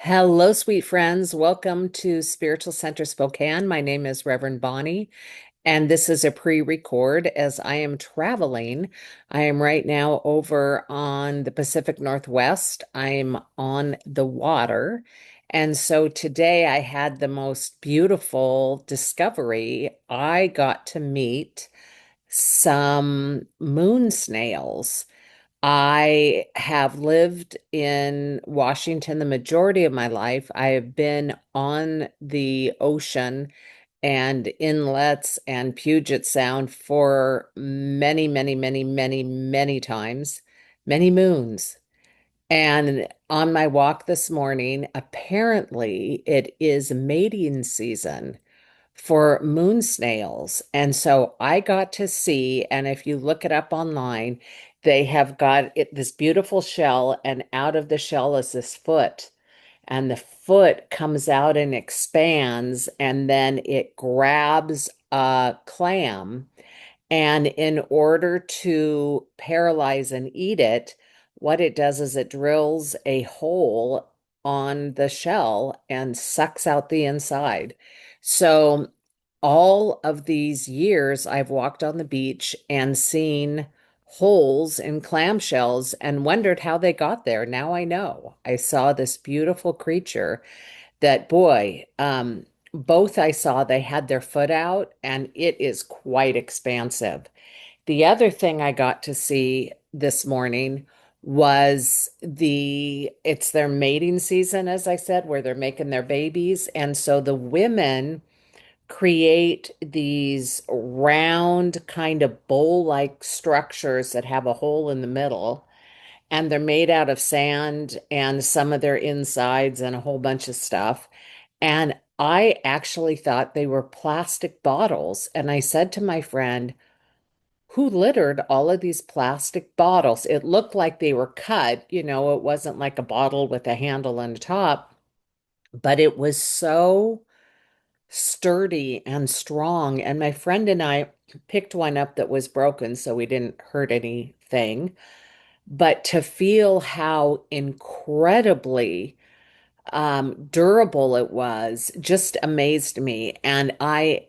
Hello, sweet friends. Welcome to Spiritual Center Spokane. My name is Reverend Bonnie, and this is a pre-record as I am traveling. I am right now over on the Pacific Northwest. I'm on the water. And so today I had the most beautiful discovery. I got to meet some moon snails. I have lived in Washington the majority of my life. I have been on the ocean and inlets and Puget Sound for many, many, many, many, many times, many moons. And on my walk this morning, apparently it is mating season for moon snails. And so I got to see, and if you look it up online, they have got this beautiful shell, and out of the shell is this foot. And the foot comes out and expands, and then it grabs a clam, and in order to paralyze and eat it, what it does is it drills a hole on the shell and sucks out the inside. So, all of these years, I've walked on the beach and seen holes in clamshells and wondered how they got there. Now I know. I saw this beautiful creature that, boy, both I saw, they had their foot out and it is quite expansive. The other thing I got to see this morning was it's their mating season, as I said, where they're making their babies. And so the women create these round kind of bowl-like structures that have a hole in the middle, and they're made out of sand and some of their insides and a whole bunch of stuff. And I actually thought they were plastic bottles. And I said to my friend, who littered all of these plastic bottles? It looked like they were cut, it wasn't like a bottle with a handle on the top, but it was so sturdy and strong. And my friend and I picked one up that was broken, so we didn't hurt anything. But to feel how incredibly durable it was just amazed me. And I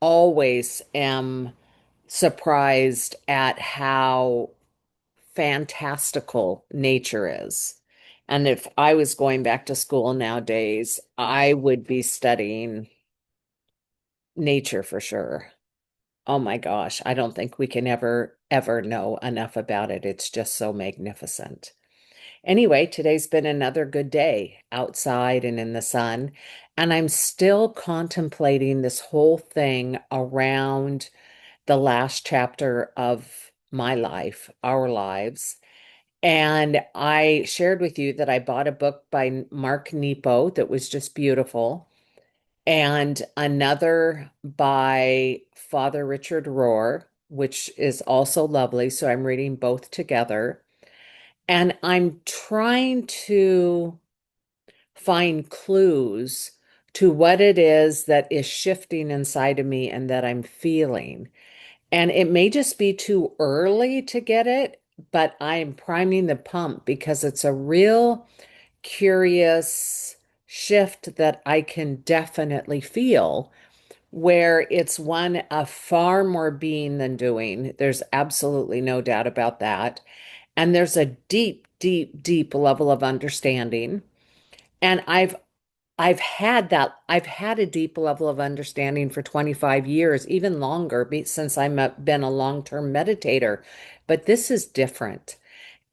always am surprised at how fantastical nature is. And if I was going back to school nowadays, I would be studying nature for sure. Oh my gosh, I don't think we can ever know enough about it. It's just so magnificent. Anyway, today's been another good day outside and in the sun, and I'm still contemplating this whole thing around the last chapter of my life, our lives. And I shared with you that I bought a book by Mark Nepo that was just beautiful, and another by Father Richard Rohr, which is also lovely. So I'm reading both together. And I'm trying to find clues to what it is that is shifting inside of me and that I'm feeling. And it may just be too early to get it, but I'm priming the pump because it's a real curious shift that I can definitely feel, where it's one of far more being than doing. There's absolutely no doubt about that. And there's a deep, deep, deep level of understanding. And I've had a deep level of understanding for 25 years, even longer, since been a long-term meditator. But this is different.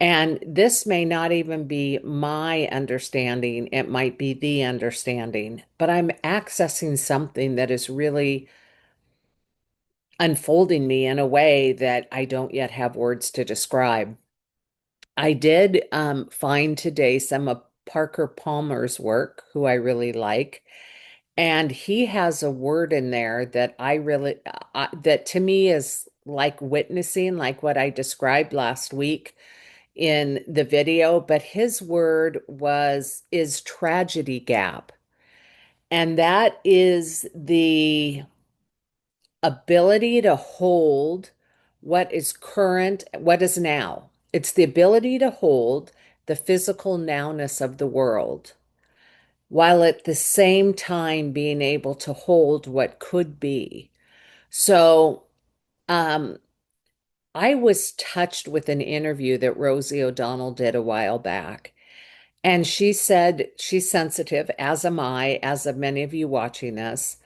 And this may not even be my understanding. It might be the understanding, but I'm accessing something that is really unfolding me in a way that I don't yet have words to describe. I did find today some of Parker Palmer's work, who I really like. And he has a word in there that that to me is like witnessing, like what I described last week in the video. But his word is tragedy gap. And that is the ability to hold what is current, what is now. It's the ability to hold the physical nowness of the world, while at the same time being able to hold what could be. So, um, I was touched with an interview that Rosie O'Donnell did a while back. And she said she's sensitive, as am I, as of many of you watching this.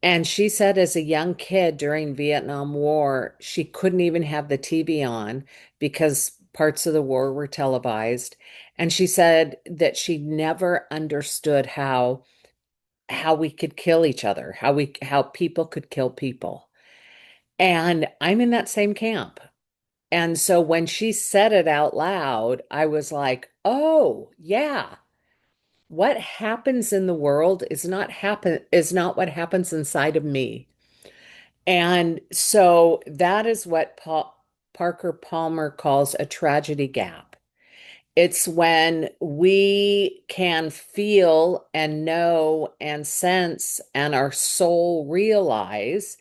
And she said as a young kid during Vietnam War, she couldn't even have the TV on because parts of the war were televised. And she said that she never understood how we could kill each other, how people could kill people. And I'm in that same camp. And so when she said it out loud, I was like, "Oh, yeah. What happens in the world is not what happens inside of me." And so that is what Parker Palmer calls a tragedy gap. It's when we can feel and know and sense and our soul realize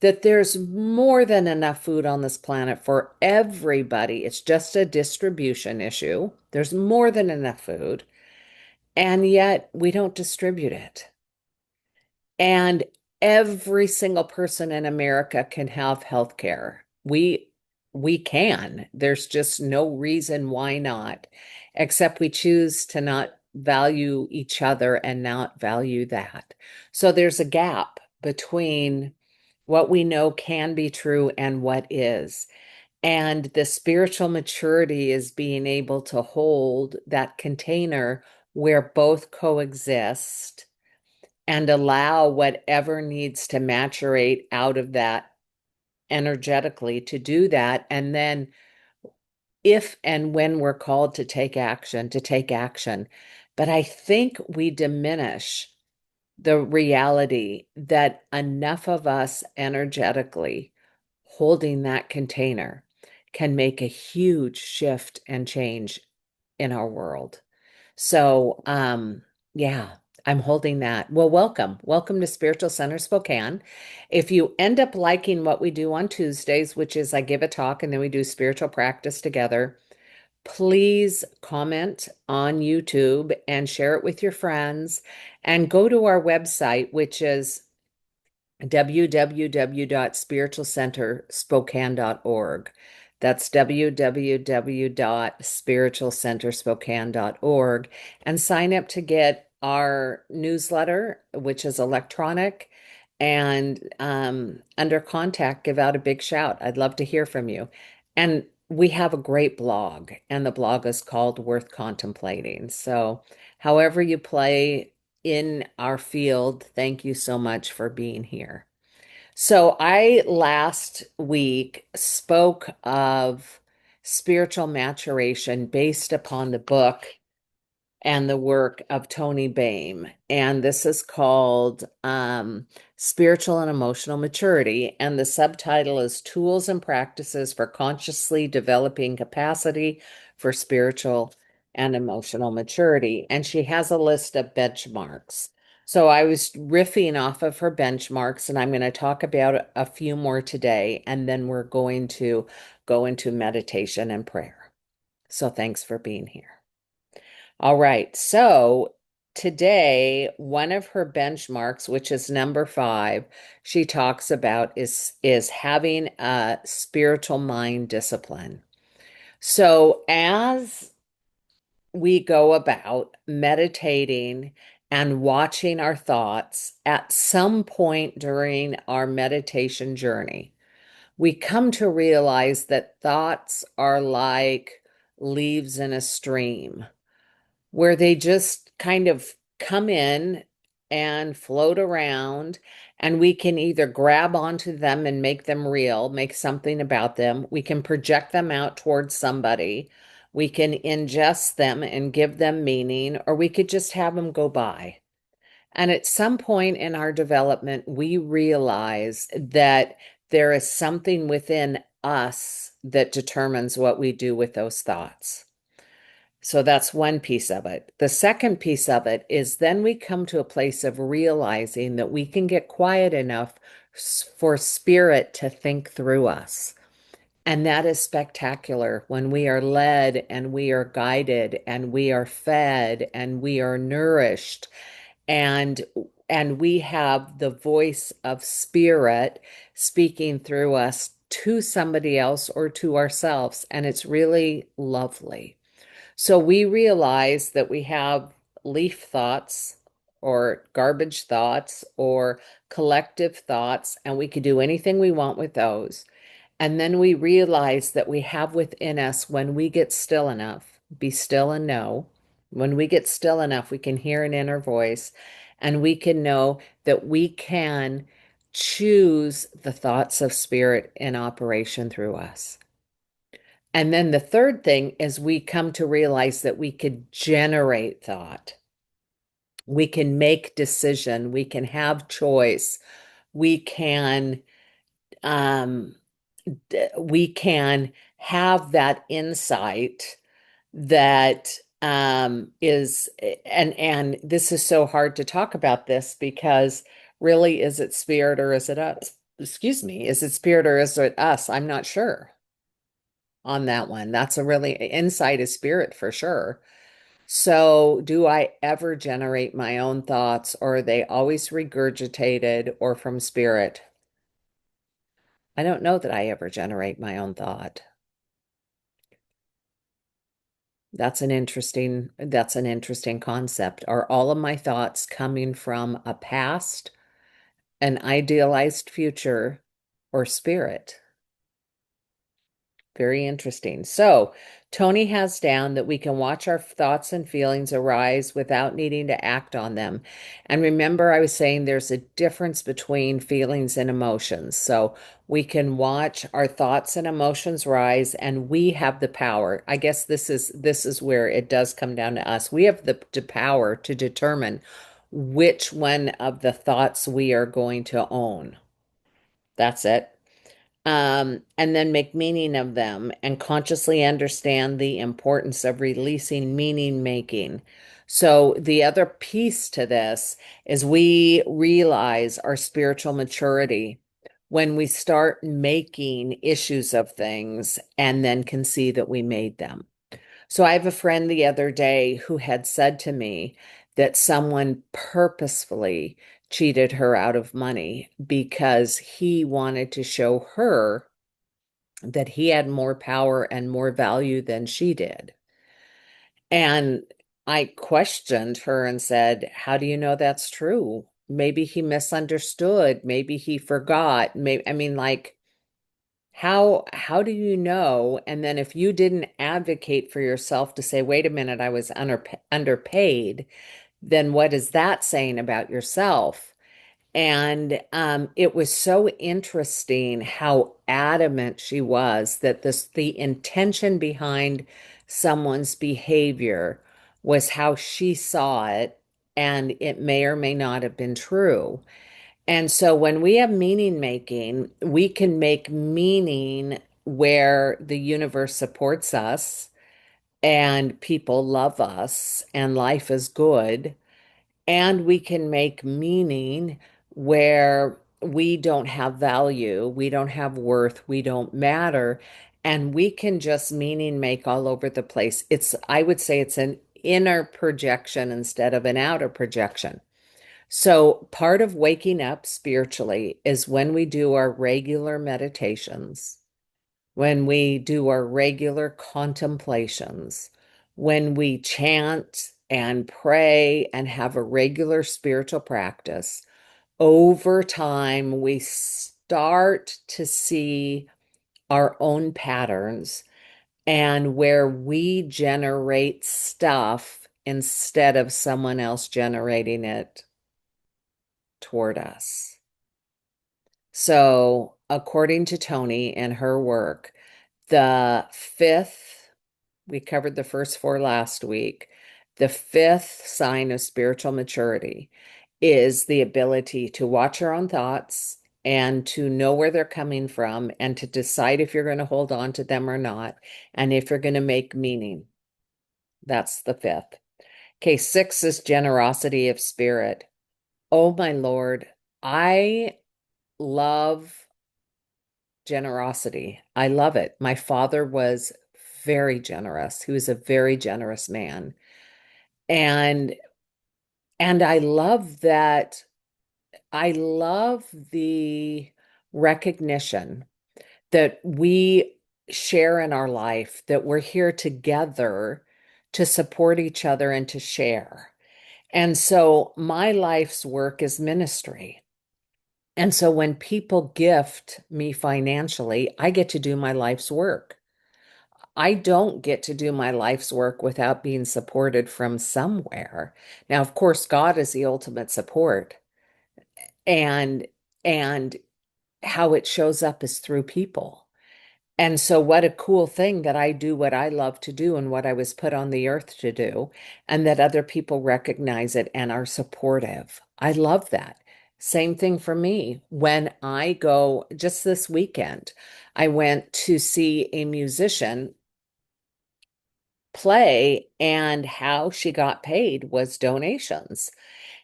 that there's more than enough food on this planet for everybody. It's just a distribution issue. There's more than enough food, and yet we don't distribute it. And every single person in America can have health care. We can. There's just no reason why not, except we choose to not value each other and not value that. So there's a gap between what we know can be true and what is. And the spiritual maturity is being able to hold that container where both coexist and allow whatever needs to maturate out of that energetically to do that. And then, if and when we're called to take action, to take action. But I think we diminish the reality that enough of us energetically holding that container can make a huge shift and change in our world. So, yeah, I'm holding that. Well, welcome. Welcome to Spiritual Center Spokane. If you end up liking what we do on Tuesdays, which is I give a talk and then we do spiritual practice together, please comment on YouTube and share it with your friends and go to our website, which is www.spiritualcenterspokane.org. That's www.spiritualcenterspokane.org and sign up to get our newsletter, which is electronic. And under contact, give out a big shout. I'd love to hear from you. And we have a great blog, and the blog is called Worth Contemplating. So, however you play in our field, thank you so much for being here. So, I last week spoke of spiritual maturation based upon the book and the work of Toni Boehm. And this is called Spiritual and Emotional Maturity. And the subtitle is Tools and Practices for Consciously Developing Capacity for Spiritual and Emotional Maturity. And she has a list of benchmarks. So I was riffing off of her benchmarks, and I'm going to talk about a few more today, and then we're going to go into meditation and prayer. So thanks for being here. All right. So today, one of her benchmarks, which is number 5, she talks about is having a spiritual mind discipline. So as we go about meditating and watching our thoughts, at some point during our meditation journey, we come to realize that thoughts are like leaves in a stream where they just kind of come in and float around, and we can either grab onto them and make them real, make something about them. We can project them out towards somebody. We can ingest them and give them meaning, or we could just have them go by. And at some point in our development, we realize that there is something within us that determines what we do with those thoughts. So that's one piece of it. The second piece of it is then we come to a place of realizing that we can get quiet enough for spirit to think through us. And that is spectacular when we are led and we are guided and we are fed and we are nourished and we have the voice of spirit speaking through us to somebody else or to ourselves, and it's really lovely. So we realize that we have leaf thoughts or garbage thoughts or collective thoughts, and we can do anything we want with those. And then we realize that we have within us, when we get still enough, be still and know. When we get still enough, we can hear an inner voice and we can know that we can choose the thoughts of spirit in operation through us. And then the third thing is we come to realize that we could generate thought. We can make decision. We can have choice. We can um, we can have that insight that is and this is so hard to talk about this because really, is it spirit or is it us? Excuse me, is it spirit or is it us? I'm not sure on that one. That's a really insight is spirit for sure. So, do I ever generate my own thoughts, or are they always regurgitated or from spirit? I don't know that I ever generate my own thought. That's an interesting concept. Are all of my thoughts coming from a past, an idealized future, or spirit? Very interesting. So, Toni has down that we can watch our thoughts and feelings arise without needing to act on them. And remember, I was saying there's a difference between feelings and emotions. So, we can watch our thoughts and emotions rise, and we have the power. I guess this is where it does come down to us. We have the power to determine which one of the thoughts we are going to own. That's it. And then make meaning of them and consciously understand the importance of releasing meaning making. So, the other piece to this is we realize our spiritual maturity when we start making issues of things and then can see that we made them. So, I have a friend the other day who had said to me that someone purposefully cheated her out of money because he wanted to show her that he had more power and more value than she did. And I questioned her and said, "How do you know that's true? Maybe he misunderstood. Maybe he forgot. Maybe, I mean, like, how do you know? And then if you didn't advocate for yourself to say, wait a minute, I was underpaid, then what is that saying about yourself?" And it was so interesting how adamant she was that the intention behind someone's behavior was how she saw it, and it may or may not have been true. And so when we have meaning making, we can make meaning where the universe supports us and people love us and life is good, and we can make meaning where we don't have value, we don't have worth, we don't matter, and we can just meaning make all over the place. I would say it's an inner projection instead of an outer projection. So, part of waking up spiritually is when we do our regular meditations, when we do our regular contemplations, when we chant and pray and have a regular spiritual practice, over time we start to see our own patterns and where we generate stuff instead of someone else generating it toward us. So, according to Toni and her work, the fifth, we covered the first four last week. The fifth sign of spiritual maturity is the ability to watch our own thoughts and to know where they're coming from and to decide if you're going to hold on to them or not, and if you're going to make meaning. That's the fifth. Okay, six is generosity of spirit. Oh my Lord, I love generosity. I love it. My father was very generous. He was a very generous man. And I love that. I love the recognition that we share in our life, that we're here together to support each other and to share. And so my life's work is ministry. And so when people gift me financially, I get to do my life's work. I don't get to do my life's work without being supported from somewhere. Now, of course, God is the ultimate support, and and how it shows up is through people. And so, what a cool thing that I do what I love to do and what I was put on the earth to do, and that other people recognize it and are supportive. I love that. Same thing for me. When I go, just this weekend, I went to see a musician play, and how she got paid was donations.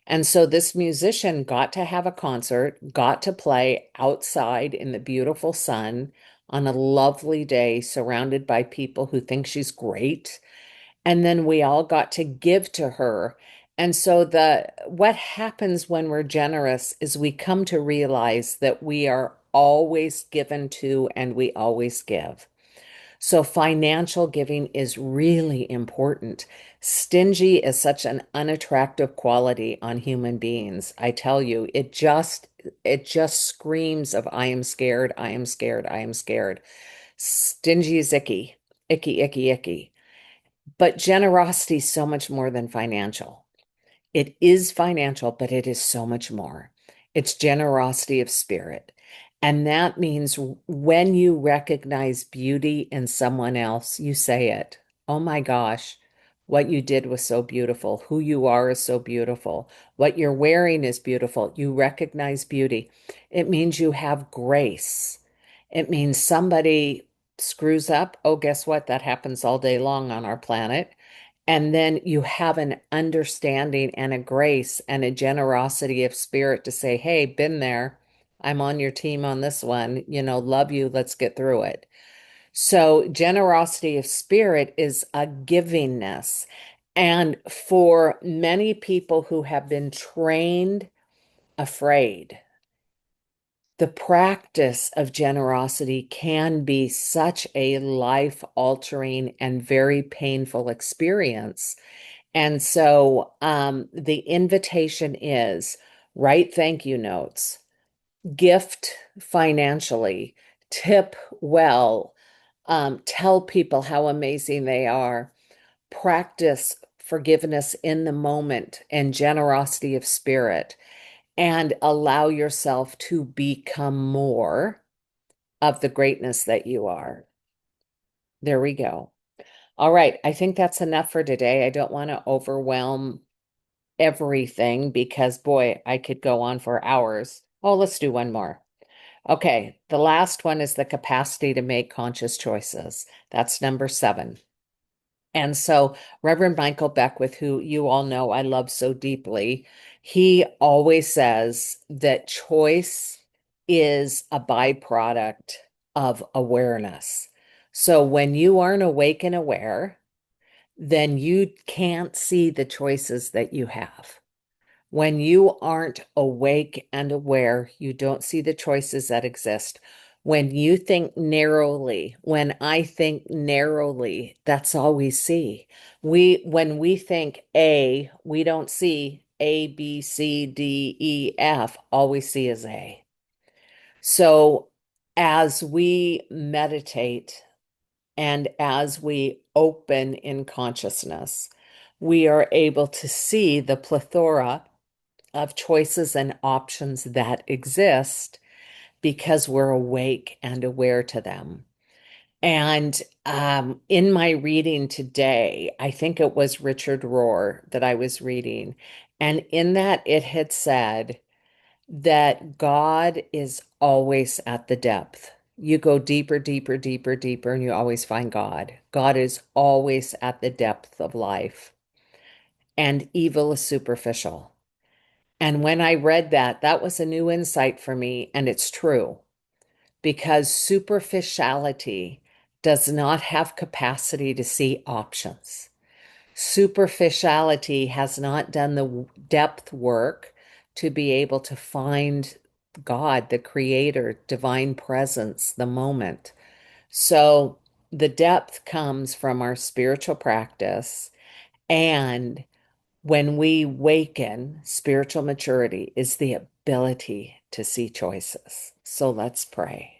And so this musician got to have a concert, got to play outside in the beautiful sun on a lovely day, surrounded by people who think she's great. And then we all got to give to her. And so the what happens when we're generous is we come to realize that we are always given to and we always give. So financial giving is really important. Stingy is such an unattractive quality on human beings. I tell you, it just screams of I am scared, I am scared, I am scared. Stingy is icky, icky, icky, icky. But generosity is so much more than financial. It is financial, but it is so much more. It's generosity of spirit. And that means when you recognize beauty in someone else, you say it. Oh my gosh, what you did was so beautiful. Who you are is so beautiful. What you're wearing is beautiful. You recognize beauty. It means you have grace. It means somebody screws up. Oh, guess what? That happens all day long on our planet. And then you have an understanding and a grace and a generosity of spirit to say, hey, been there. I'm on your team on this one. Love you. Let's get through it. So, generosity of spirit is a givingness. And for many people who have been trained afraid, the practice of generosity can be such a life altering and very painful experience. And so the invitation is write thank you notes, gift financially, tip well, tell people how amazing they are, practice forgiveness in the moment and generosity of spirit, and allow yourself to become more of the greatness that you are. There we go. All right. I think that's enough for today. I don't want to overwhelm everything because, boy, I could go on for hours. Oh, let's do one more. Okay. The last one is the capacity to make conscious choices. That's number 7. And so, Reverend Michael Beckwith, who you all know I love so deeply, he always says that choice is a byproduct of awareness. So, when you aren't awake and aware, then you can't see the choices that you have. When you aren't awake and aware, you don't see the choices that exist. When you think narrowly, when I think narrowly, that's all we see. When we think A, we don't see A, B, C, D, E, F. All we see is A. So as we meditate and as we open in consciousness, we are able to see the plethora of choices and options that exist because we're awake and aware to them. And in my reading today, I think it was Richard Rohr that I was reading. And in that, it had said that God is always at the depth. You go deeper, deeper, deeper, deeper, and you always find God. God is always at the depth of life, and evil is superficial. And when I read that, that was a new insight for me, and it's true because superficiality does not have capacity to see options. Superficiality has not done the depth work to be able to find God, the creator, divine presence, the moment. So the depth comes from our spiritual practice. And when we waken, spiritual maturity is the ability to see choices. So let's pray.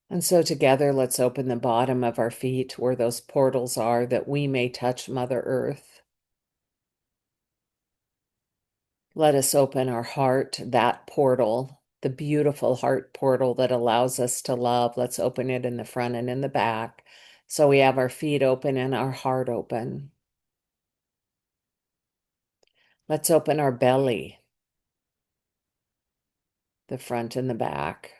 And so together, let's open the bottom of our feet where those portals are that we may touch Mother Earth. Let us open our heart, that portal, the beautiful heart portal that allows us to love. Let's open it in the front and in the back. So we have our feet open and our heart open. Let's open our belly, the front and the back.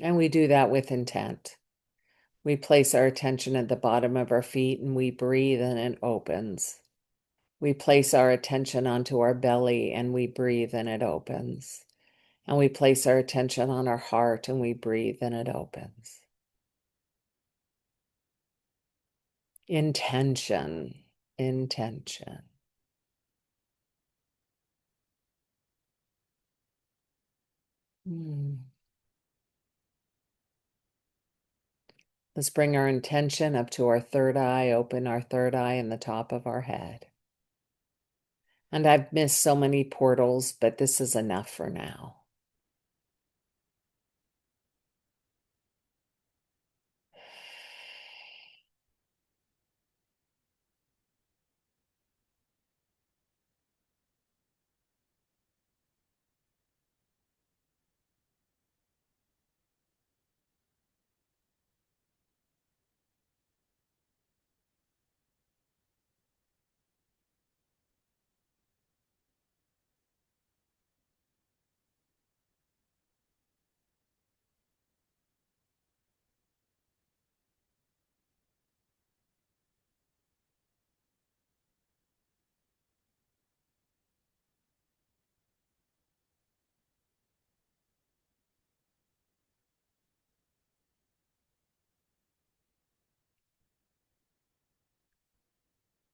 And we do that with intent. We place our attention at the bottom of our feet and we breathe and it opens. We place our attention onto our belly and we breathe and it opens. And we place our attention on our heart and we breathe and it opens. Intention, intention. Hmm. Let's bring our intention up to our third eye, open our third eye in the top of our head. And I've missed so many portals, but this is enough for now.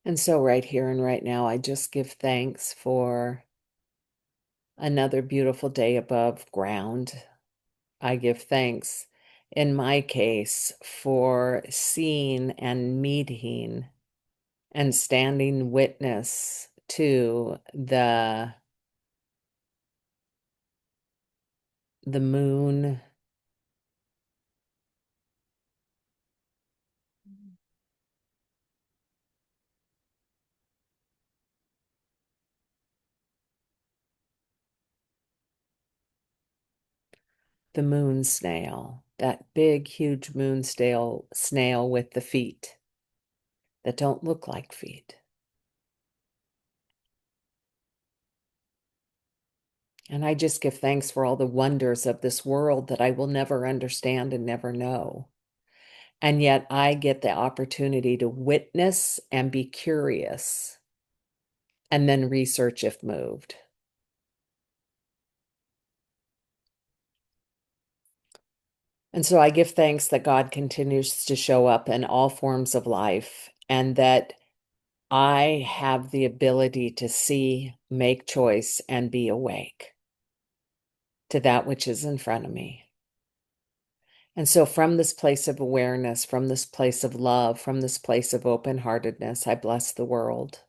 And so, right here and right now, I just give thanks for another beautiful day above ground. I give thanks, in my case, for seeing and meeting and standing witness to the moon, the moon snail, that big, huge moon snail with the feet that don't look like feet. And I just give thanks for all the wonders of this world that I will never understand and never know. And yet I get the opportunity to witness and be curious and then research if moved. And so I give thanks that God continues to show up in all forms of life and that I have the ability to see, make choice, and be awake to that which is in front of me. And so, from this place of awareness, from this place of love, from this place of open heartedness, I bless the world.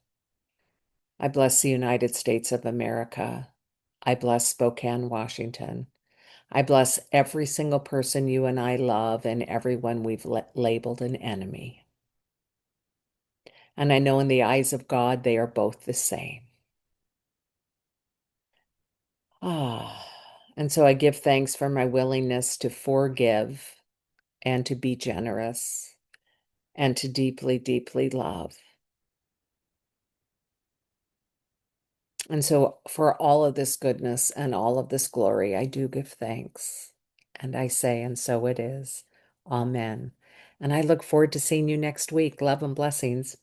I bless the United States of America. I bless Spokane, Washington. I bless every single person you and I love and everyone we've labeled an enemy. And I know in the eyes of God, they are both the same. Ah, and so I give thanks for my willingness to forgive and to be generous and to deeply, deeply love. And so for all of this goodness and all of this glory, I do give thanks. And I say, and so it is. Amen. And I look forward to seeing you next week. Love and blessings.